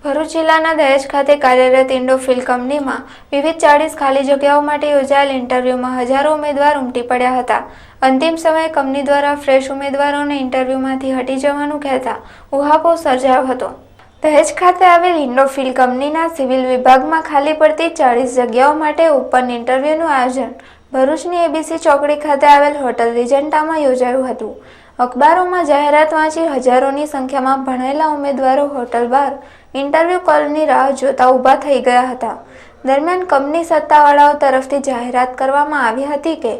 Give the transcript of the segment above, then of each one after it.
ભરૂચ જિલ્લાના દહેજ ખાતે કાર્યરત ઇન્ડોફિલ કંપનીમાં વિવિધ 40 ખાલી જગ્યાઓ માટે યોજાયેલ ઇન્ટરવ્યુમાં હજારો ઉમેદવાર ઉમટી પડ્યા હતા। અંતિમ સમયે કંપની દ્વારા ફ્રેશ ઉમેદવારોને ઇન્ટરવ્યુમાંથી હટી જવાનું કહેતા ઉહાપોહ સર્જાયો હતો। દહેજ ખાતે આવેલ ઇન્ડોફિલ કંપનીના સિવિલ વિભાગમાં ખાલી પડતી 40 જગ્યાઓ માટે ઓપન ઇન્ટરવ્યુનું આયોજન ભરૂચની એબીસી ચોકડી ખાતે આવેલ હોટલ રિજન્ટામાં યોજાયું હતું। અખબારોમાં જાહેરાત વાંચી હજારોની સંખ્યામાં ભણેલા ઉમેદવારો હોટલ બહાર ઇન્ટરવ્યુ કોલની રાહ જોતા ઊભા થઈ ગયા હતા। દરમિયાન કંપની સત્તાવાળાઓ તરફથી જાહેરાત કરવામાં આવી હતી કે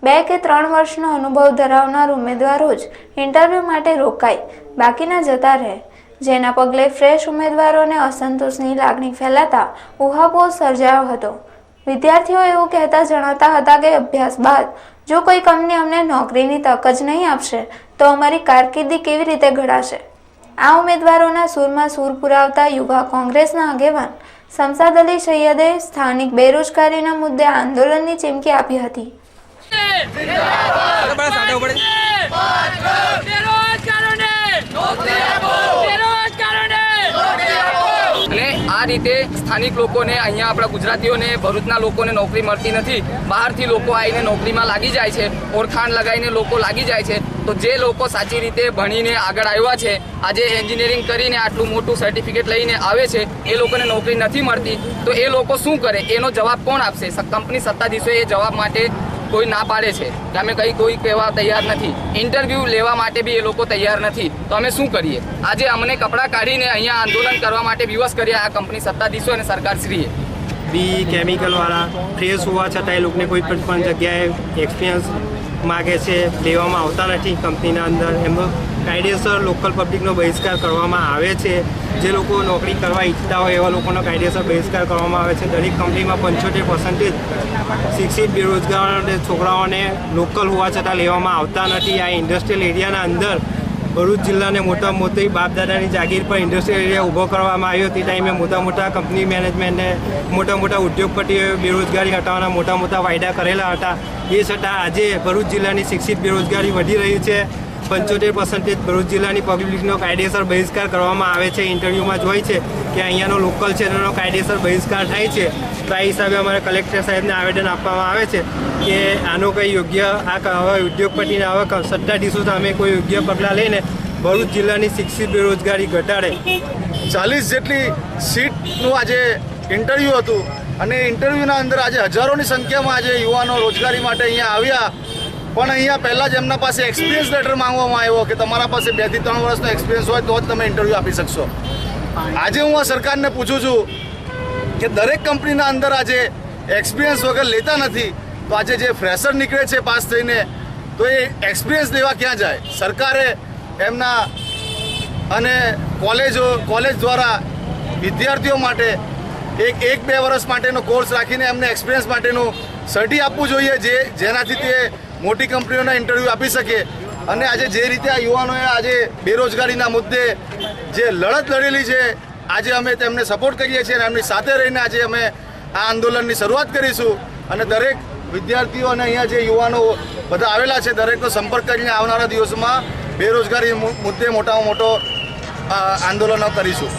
2 કે 3 વર્ષનો અનુભવ ધરાવનાર ઉમેદવારો જ ઇન્ટરવ્યુ માટે રોકાય, બાકીના જતા રહે, જેના પગલે ફ્રેશ ઉમેદવારોને અસંતોષની લાગણી ફેલાતા ઉહાપોહ સર્જાયો હતો। વિદ્યાર્થીઓ એવું કહેતા જણાવતા હતા કે અભ્યાસ બાદ જો કોઈ કંપની અમને નોકરીની તક જ નહીં આપશે તો અમારી કારકિર્દી કેવી રીતે ઘડાશે। આ ઉમેદવારોના સૂરમાં સૂર પુરાવતા યુવા કોંગ્રેસના આગેવાન શમશાદ અલી સૈયદે સ્થાનિક બેરોજગારીના મુદ્દે આંદોલનની ચીમકી આપી હતી। આ રીતે સ્થાનિક લોકોને અહીંયા આપણા ગુજરાતીઓને ભરૂચના લોકોને નોકરી મળતી નથી। બહારથી લોકો આવીને નોકરીમાં લાગી જાય છે, ઓળખાણ લગાવીને લોકો લાગી જાય છે। તો જે લોકો સાચી રીતે ભણીને આગળ આવ્યા છે, આજે એન્જિનિયરિંગ કરીને આટલું મોટું સર્ટિફિકેટ લઈને આવે છે, એ લોકોને નોકરી નથી મળતી તો એ લોકો શું કરે, એનો જવાબ કોણ આપશે? કંપની સત્તાધીશોએ એ જવાબ માટે કોઈ ના પાડે છે કે અમે કોઈ કહેવા તૈયાર નથી, ઇન્ટરવ્યૂ લેવા માટે બી એ લોકો તૈયાર નથી। તો અમે શું કરીએ? આજે અમને કપડાં કાઢીને અહીંયા આંદોલન કરવા માટે વિવશ કર્યા આ કંપની સત્તાધીશો અને સરકારશ્રીએ। બી કેમિકલવાળા ફ્રેશ હોવા છતાં એ લોકોને કોઈ પણ જગ્યાએ એક્સપિરિયન્સ માગે છે, લેવામાં આવતા નથી। કંપનીના અંદર એમનો કાયદેસર લોકલ પબ્લિકનો બહિષ્કાર કરવામાં આવે છે। જે લોકો નોકરી કરવા ઈચ્છતા હોય એવા લોકોનો કાયદેસર બહિષ્કાર કરવામાં આવે છે। દરેક કંપનીમાં 75% શિક્ષિત બેરોજગાર છોકરાઓને લોકલ હોવા છતાં લેવામાં આવતા નથી। આ ઇન્ડસ્ટ્રીયલ એરિયાના અંદર ભરૂચ જિલ્લાને મોટા મોટી બાપદાદાની જાગીર પર ઇન્ડસ્ટ્રીયલ એરિયા ઊભો કરવામાં આવ્યો। તે ટાઈમે મોટા કંપની મેનેજમેન્ટને મોટા ઉદ્યોગપતિઓએ બેરોજગારી હટાવવાના મોટા વાયદા કરેલા હતા। એ છતાં આજે ભરૂચ જિલ્લાની શિક્ષિત બેરોજગારી વધી રહી છે। 75% ભરૂચ જિલ્લાની પબ્લિકનો કાયદેસર બહિષ્કાર કરવામાં આવે છે। ઇન્ટરવ્યૂમાં જોઈ છે કે અહીંયાનો લોકલ છે એનો કાયદેસર બહિષ્કાર થાય છે। તો આ હિસાબે અમારે કલેક્ટર સાહેબને આવેદન આપવામાં આવે છે કે આનો કંઈ યોગ્ય આવા ઉદ્યોગપતિને આવા સત્તાધીશો સામે કોઈ યોગ્ય પગલાં લઈને ભરૂચ જિલ્લાની શિક્ષિત બેરોજગારી ઘટાડે। 40 જેટલી સીટનું આજે ઇન્ટરવ્યૂ હતું અને ઇન્ટરવ્યૂના અંદર આજે હજારોની સંખ્યામાં આજે યુવાનો રોજગારી માટે અહીંયા આવ્યા। પણ અહીંયા પહેલાં જ એમના પાસે એક્સપિરિયન્સ લેટર માંગવામાં આવ્યો કે તમારા પાસે 2 થી 3 વર્ષનો એક્સપિરિયન્સ હોય તો જ તમે ઇન્ટરવ્યૂ આપી શકશો। આજે હું આ સરકારને પૂછું છું કે દરેક કંપનીના અંદર આજે એક્સપિરિયન્સ વગર લેતા નથી, તો આજે જે ફ્રેશર નીકળે છે પાસ થઈને તો એ એક્સપિરિયન્સ લેવા ક્યાં જાય? સરકારે એમના અને કોલેજ દ્વારા વિદ્યાર્થીઓ માટે એક 2 વર્ષ માટેનો કોર્સ રાખીને એમને એક્સપિરિયન્સ માટેનું સર્ટી આપવું જોઈએ, જેનાથી તે મોટી કંપનીઓના ઇન્ટરવ્યૂ આપી શકે। અને આજે જે રીતે આ યુવાનોએ આજે બેરોજગારીના મુદ્દે જે લડત લડેલી છે, આજે અમે તેમને સપોર્ટ કરીએ છીએ અને એમની સાથે રહીને આજે અમે આ આંદોલનની શરૂઆત કરીશું। અને દરેક વિદ્યાર્થીઓ અને અહીંયા જે યુવાનો બધા આવેલા છે દરેકનો સંપર્ક કરીને આવનારા દિવસોમાં બેરોજગારી મુદ્દે મોટામાં મોટો આંદોલનો કરીશું।